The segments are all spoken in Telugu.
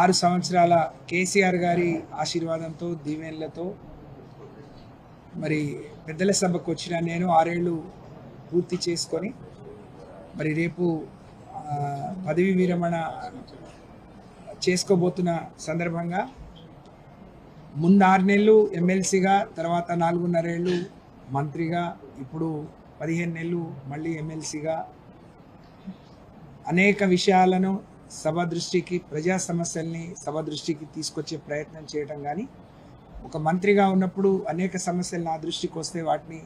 6 సంవత్సరాల కేసీఆర్ గారి ఆశీర్వాదంతో దీవెనలతో మరి పెద్దల సభకు వచ్చిన నేను 6 ఏళ్ళు పూర్తి చేసుకొని మరి రేపు పదవి విరమణ చేసుకోబోతున్న సందర్భంగా ముందు 6 నెలలు ఎమ్మెల్సీగా, తర్వాత 4.5 ఏళ్ళు మంత్రిగా, ఇప్పుడు 15 నెలలు మళ్ళీ ఎమ్మెల్సీగా అనేక విషయాలను సభ దృష్టికి, ప్రజా సమస్యల్ని సభ దృష్టికి తీసుకొచ్చే ప్రయత్నం చేయడం కానీ, ఒక మంత్రిగా ఉన్నప్పుడు అనేక సమస్యలు నా దృష్టికి వస్తే వాటిని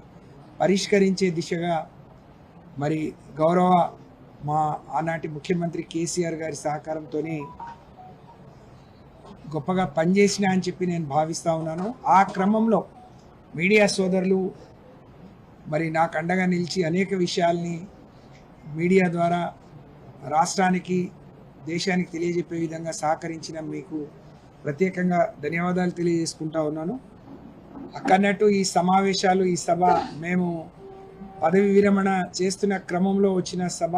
పరిష్కరించే దిశగా మరి గౌరవ మా ఆనాటి ముఖ్యమంత్రి కేసీఆర్ గారి సహకారంతో గొప్పగా పనిచేసిన అని చెప్పి నేను భావిస్తూ ఉన్నాను. ఆ క్రమంలో మీడియా సోదరులు మరి నాకు అండగా నిలిచి అనేక విషయాల్ని మీడియా ద్వారా రాష్ట్రానికి, దేశానికి తెలియజెప్పే విధంగా సహకరించిన మీకు ప్రత్యేకంగా ధన్యవాదాలు తెలియజేసుకుంటా ఉన్నాను. అక్కడన్నట్టు ఈ సమావేశాలు, ఈ సభ మేము పదవి విరమణ చేస్తున్న క్రమంలో వచ్చిన సభ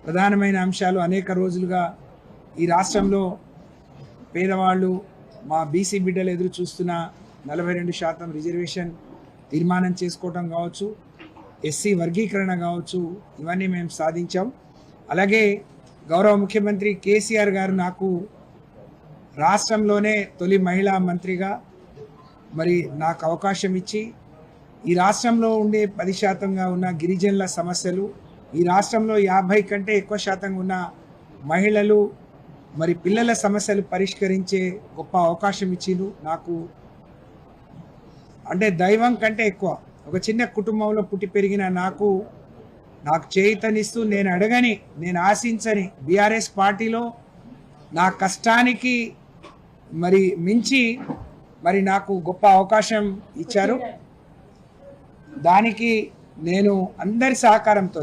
ప్రధానమైన అంశాలు అనేక రోజులుగా ఈ రాష్ట్రంలో పేదవాళ్ళు, మా బీసీ బిడ్డలు ఎదురు చూస్తున్న 42% రిజర్వేషన్ తీర్మానం చేసుకోవటం కావచ్చు, ఎస్సీ వర్గీకరణ కావచ్చు, ఇవన్నీ మేము సాధించాం. అలాగే గౌరవ ముఖ్యమంత్రి కేసీఆర్ గారు నాకు రాష్ట్రంలోనే తొలి మహిళా మంత్రిగా మరి నాకు అవకాశం ఇచ్చి ఈ రాష్ట్రంలో ఉండే 10% ఉన్న గిరిజనుల సమస్యలు, ఈ రాష్ట్రంలో 50 కంటే ఎక్కువ శాతంగా ఉన్న మహిళలు మరి పిల్లల సమస్యలు పరిష్కరించే గొప్ప అవకాశం ఇచ్చిండు. నాకు అంటే దైవం కంటే ఎక్కువ, ఒక చిన్న కుటుంబంలో పుట్టి పెరిగిన నాకు చేతనిస్తూ, నేను అడగని, నేను ఆశించని బీఆర్ఎస్ పార్టీలో నా కష్టానికి మరి మించి మరి నాకు గొప్ప అవకాశం ఇచ్చారు. దానికి నేను అందరి సహకారంతో,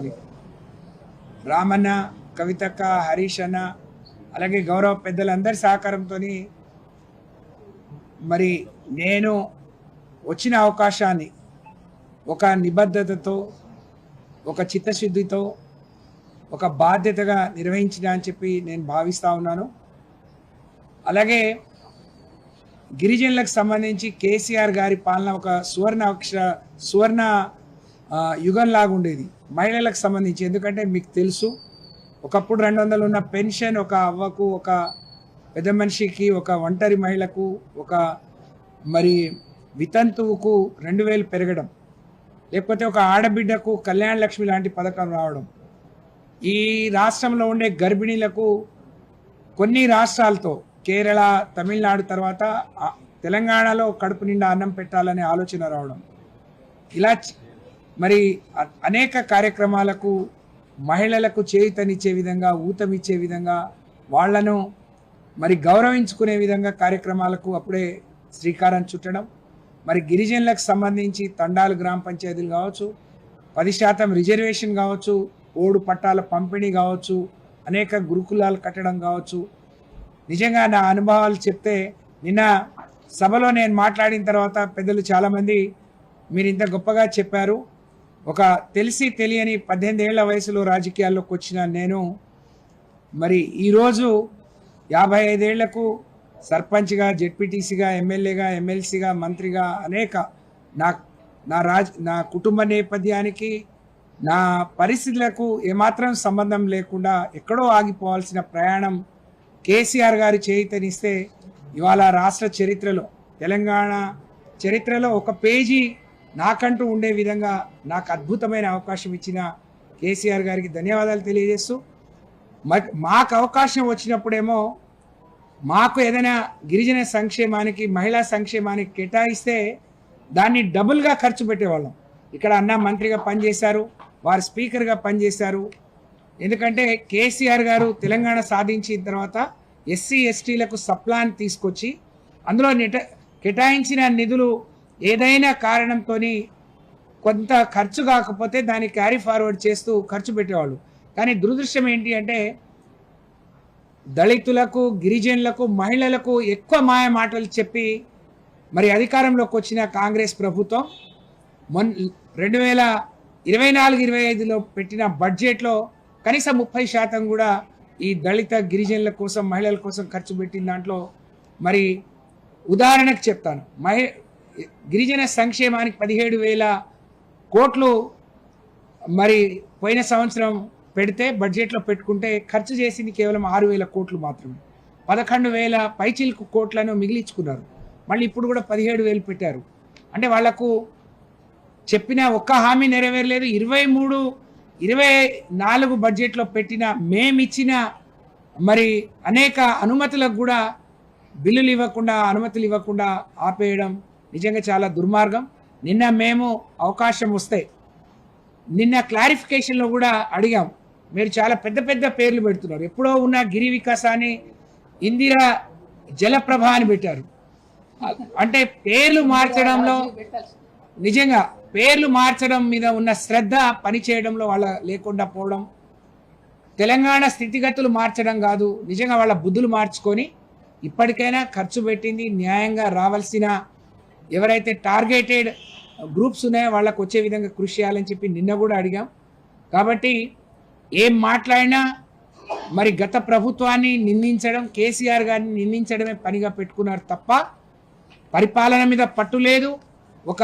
రామన్న, కవితక్క, హరీష్ అన్న, అలాగే గౌరవ పెద్దలందరి సహకారంతో మరి నేను వచ్చిన అవకాశాన్ని ఒక నిబద్ధతతో, ఒక చిత్తశుద్ధితో, ఒక బాధ్యతగా నిర్వహించిన అని చెప్పి నేను భావిస్తూ ఉన్నాను. అలాగే గిరిజనులకు సంబంధించి కేసీఆర్ గారి పాలన ఒక సువర్ణ యుగంలాగా ఉండేది మహిళలకు సంబంధించి. ఎందుకంటే మీకు తెలుసు, ఒకప్పుడు 200 ఉన్న పెన్షన్ ఒక అవ్వకు, ఒక పెద్ద మనిషికి, ఒక ఒంటరి మహిళకు, ఒక మరి వితంతువుకు 2000 పెరగడం, లేకపోతే ఒక ఆడబిడ్డకు కళ్యాణ లక్ష్మి లాంటి పథకం రావడం, ఈ రాష్ట్రంలో ఉండే గర్భిణీలకు కొన్ని రాష్ట్రాలతో, కేరళ, తమిళనాడు తర్వాత తెలంగాణలో కడుపు నిండా అన్నం పెట్టాలనే ఆలోచన రావడం, ఇలా మరి అనేక కార్యక్రమాలకు మహిళలకు చేయూతనిచ్చే విధంగా, ఊతమిచ్చే విధంగా, వాళ్లను మరి గౌరవించుకునే విధంగా కార్యక్రమాలకు అప్పుడే శ్రీకారం చుట్టడం, మరి గిరిజనులకు సంబంధించి తండాలు, గ్రామ పంచాయతీలు కావచ్చు, 10% రిజర్వేషన్ కావచ్చు, ఓడు పట్టాల పంపిణీ కావచ్చు, అనేక గురుకులాలు కట్టడం కావచ్చు. నిజంగా నా అనుభవాలు చెప్తే, నిన్న సభలో నేను మాట్లాడిన తర్వాత పెద్దలు చాలామంది మీరు ఇంత గొప్పగా చెప్పారు. ఒక తెలిసి తెలియని 18 ఏళ్ల వయసులో రాజకీయాల్లోకి వచ్చిన నేను మరి ఈరోజు 55 ఏళ్లకు సర్పంచ్గా, జెడ్పీటీసీగా, ఎమ్మెల్యేగా, ఎమ్మెల్సీగా, మంత్రిగా అనేక నా కుటుంబ నేపథ్యానికి, నా పరిస్థితులకు ఏమాత్రం సంబంధం లేకుండా ఎక్కడో ఆగిపోవాల్సిన ప్రయాణం కేసీఆర్ గారు చేయితనిస్తే ఇవాళ రాష్ట్ర చరిత్రలో, తెలంగాణ చరిత్రలో ఒక పేజీ నాకంటూ ఉండే విధంగా నాకు అద్భుతమైన అవకాశం ఇచ్చిన కేసీఆర్ గారికి ధన్యవాదాలు తెలియజేస్తూ, మాకు అవకాశం వచ్చినప్పుడేమో మాకు ఏదైనా గిరిజన సంక్షేమానికి, మహిళా సంక్షేమానికి కేటాయిస్తే దాన్ని డబుల్గా ఖర్చు పెట్టేవాళ్ళం. ఇక్కడ అన్న మంత్రిగా పనిచేశారు, వారు స్పీకర్గా పనిచేశారు. ఎందుకంటే కేసీఆర్ గారు తెలంగాణ సాధించిన తర్వాత ఎస్సీ ఎస్టీలకు సప్లాన్ తీసుకొచ్చి అందులో కేటాయించిన నిధులు ఏదైనా కారణంతో కొంత ఖర్చు కాకపోతే దాన్ని క్యారీ ఫార్వర్డ్ చేస్తూ ఖర్చు పెట్టేవాళ్ళు. కానీ దురదృష్టం ఏంటి అంటే దళితులకు, గిరిజనులకు, మహిళలకు ఎక్కువ మాయ మాటలు చెప్పి మరి అధికారంలోకి వచ్చిన కాంగ్రెస్ ప్రభుత్వం 2024-25లో పెట్టిన బడ్జెట్లో కనీసం 30% కూడా ఈ దళిత గిరిజనుల కోసం మహిళల కోసం ఖర్చు పెట్టిన దాంట్లో మరి ఉదాహరణకు చెప్తాను. గిరిజన సంక్షేమానికి 17,000 కోట్లు మరి పోయిన సంవత్సరం పెడితే బడ్జెట్లో పెట్టుకుంటే ఖర్చు చేసింది కేవలం 6,000 కోట్లు మాత్రమే. 11,000 పైచిలకు కోట్లను మిగిలించుకున్నారు. మళ్ళీ ఇప్పుడు కూడా 17,000 పెట్టారు. అంటే వాళ్లకు చెప్పిన ఒక్క హామీ నెరవేరలేదు. 23, 24 బడ్జెట్లో పెట్టిన మేమిచ్చిన మరి అనేక అనుమతులకు కూడా బిల్లులు ఇవ్వకుండా, అనుమతులు ఇవ్వకుండా ఆపేయడం నిజంగా చాలా దుర్మార్గం. నిన్న మేము అవకాశం వస్తే నిన్న క్లారిఫికేషన్లో కూడా అడిగాం. మీరు చాలా పెద్ద పెద్ద పేర్లు పెడుతున్నారు. ఎప్పుడో ఉన్న గిరి వికాసాన్ని ఇందిరా జలప్రభ అని పెట్టారు. అంటే పేర్లు మార్చడంలో నిజంగా పేర్లు మార్చడం మీద ఉన్న శ్రద్ధ పనిచేయడంలో వాళ్ళ లేకుండా పోవడం, తెలంగాణ స్థితిగతులు మార్చడం కాదు, నిజంగా వాళ్ళ బుద్ధులు మార్చుకొని ఇప్పటికైనా ఖర్చు పెట్టింది న్యాయంగా రావాల్సిన ఎవరైతే టార్గెటెడ్ గ్రూప్స్ ఉన్నాయో వాళ్ళకు వచ్చే విధంగా కృషి చేయాలని చెప్పి నిన్న కూడా అడిగాం. కాబట్టి ఏం మాట్లాడినా మరి గత ప్రభుత్వాన్ని నిందించడం, కేసీఆర్ గారిని నిందించడమే పనిగా పెట్టుకున్నారు తప్ప పరిపాలన మీద పట్టు లేదు, ఒక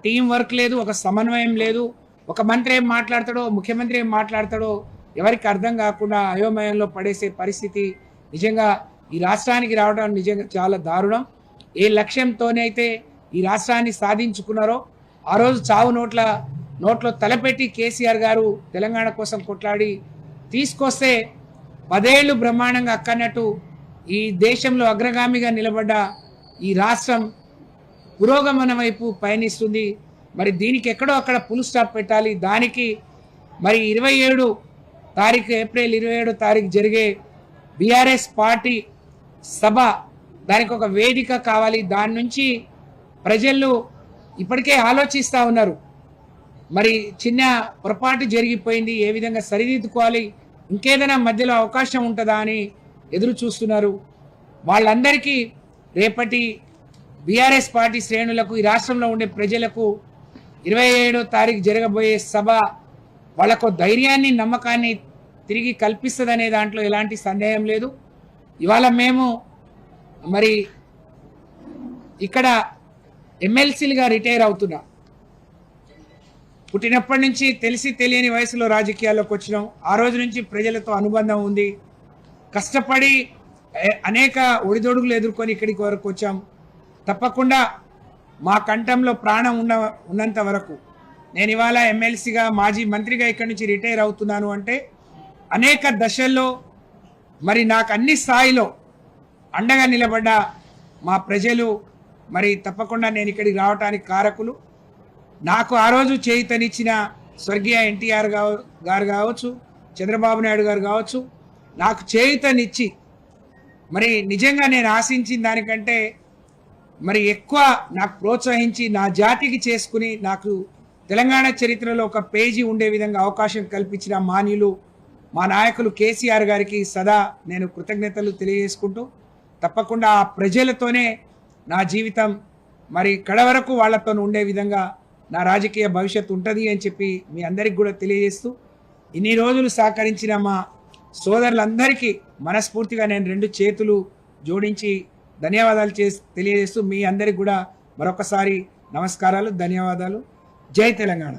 టీం వర్క్ లేదు, ఒక సమన్వయం లేదు. ఒక మంత్రి ఏం మాట్లాడతాడో, ముఖ్యమంత్రి ఏం మాట్లాడతాడో ఎవరికి అర్థం కాకుండా అయోమయంలో పడేసే పరిస్థితి నిజంగా ఈ రాష్ట్రానికి రావడం నిజంగా చాలా దారుణం. ఏ లక్ష్యంతోనైతే ఈ రాష్ట్రాన్ని సాధించుకున్నారో ఆ రోజు చావు నోట్లో తలపెట్టి కేసీఆర్ గారు తెలంగాణ కోసం కొట్లాడి తీసుకొస్తే 10 ఏళ్ళు బ్రహ్మాండంగా అక్కన్నట్టు ఈ దేశంలో అగ్రగామిగా నిలబడ్డ ఈ రాష్ట్రం పురోగమన వైపు పయనిస్తుంది. మరి దీనికి ఎక్కడో అక్కడ ఫుల్ స్టాప్ పెట్టాలి. దానికి మరి 27 తారీఖు, ఏప్రిల్ 27 తారీఖు జరిగే బీఆర్ఎస్ పార్టీ సభ, దానికి ఒక వేదిక కావాలి. దాని నుంచి ప్రజలు ఇప్పటికే ఆలోచిస్తూ ఉన్నారు. మరి చిన్న పొరపాటు జరిగిపోయింది, ఏ విధంగా సరిదిద్దుకోవాలి, ఇంకేదైనా మధ్యలో అవకాశం ఉంటుందా అని ఎదురు చూస్తున్నారు. వాళ్ళందరికీ రేపటి బీఆర్ఎస్ పార్టీ శ్రేణులకు, ఈ రాష్ట్రంలో ఉండే ప్రజలకు 27వ తారీఖు జరగబోయే సభ వాళ్ళకు ధైర్యాన్ని, నమ్మకాన్ని తిరిగి కల్పిస్తుందనే దాంట్లో ఎలాంటి సందేహం లేదు. ఇవాళ మేము మరి ఇక్కడ ఎమ్మెల్సీలుగా రిటైర్ అవుతున్నా. పుట్టినప్పటి నుంచి తెలిసి తెలియని వయసులో రాజకీయాల్లోకి వచ్చినాం. ఆ రోజు నుంచి ప్రజలతో అనుబంధం ఉంది. కష్టపడి అనేక ఒడిదొడుగులు ఎదుర్కొని ఇక్కడికి వరకు వచ్చాం. తప్పకుండా మా కంఠంలో ప్రాణం ఉన్నంత వరకు నేను ఇవాళ ఎమ్మెల్సీగా, మాజీ మంత్రిగా ఇక్కడి నుంచి రిటైర్ అవుతున్నాను అంటే అనేక దశల్లో మరి నాకు అన్ని స్థాయిలో అండగా నిలబడ్డ మా ప్రజలు మరి తప్పకుండా నేను ఇక్కడికి రావడానికి కారకులు. నాకు ఆ రోజు చేయుతనిచ్చిన స్వర్గీయ ఎన్టీఆర్ గారు కావచ్చు, చంద్రబాబు నాయుడు గారు కావచ్చు, నాకు చేయుతనిచ్చి మరి నిజంగా నేను ఆశించిన దానికంటే మరి ఎక్కువ నాకు ప్రోత్సహించి నా జాతికి చేసుకుని నాకు తెలంగాణ చరిత్రలో ఒక పేజీ ఉండే విధంగా అవకాశం కల్పించిన మాన్యులు మా నాయకులు కేసీఆర్ గారికి సదా నేను కృతజ్ఞతలు తెలియజేసుకుంటూ, తప్పకుండా ఆ ప్రజలతోనే నా జీవితం మరి కడవరకు వాళ్ళతో ఉండే విధంగా నా రాజకీయ భవిష్యత్తు ఉంటుంది అని చెప్పి మీ అందరికి కూడా తెలియజేస్తూ, ఇన్ని రోజులు సహకరించిన మా సోదరులందరికీ మనస్ఫూర్తిగా నేను 2 చేతులు జోడించి ధన్యవాదాలు తెలియజేస్తూ మీ అందరికి కూడా మరొకసారి నమస్కారాలు, ధన్యవాదాలు. జై తెలంగాణ.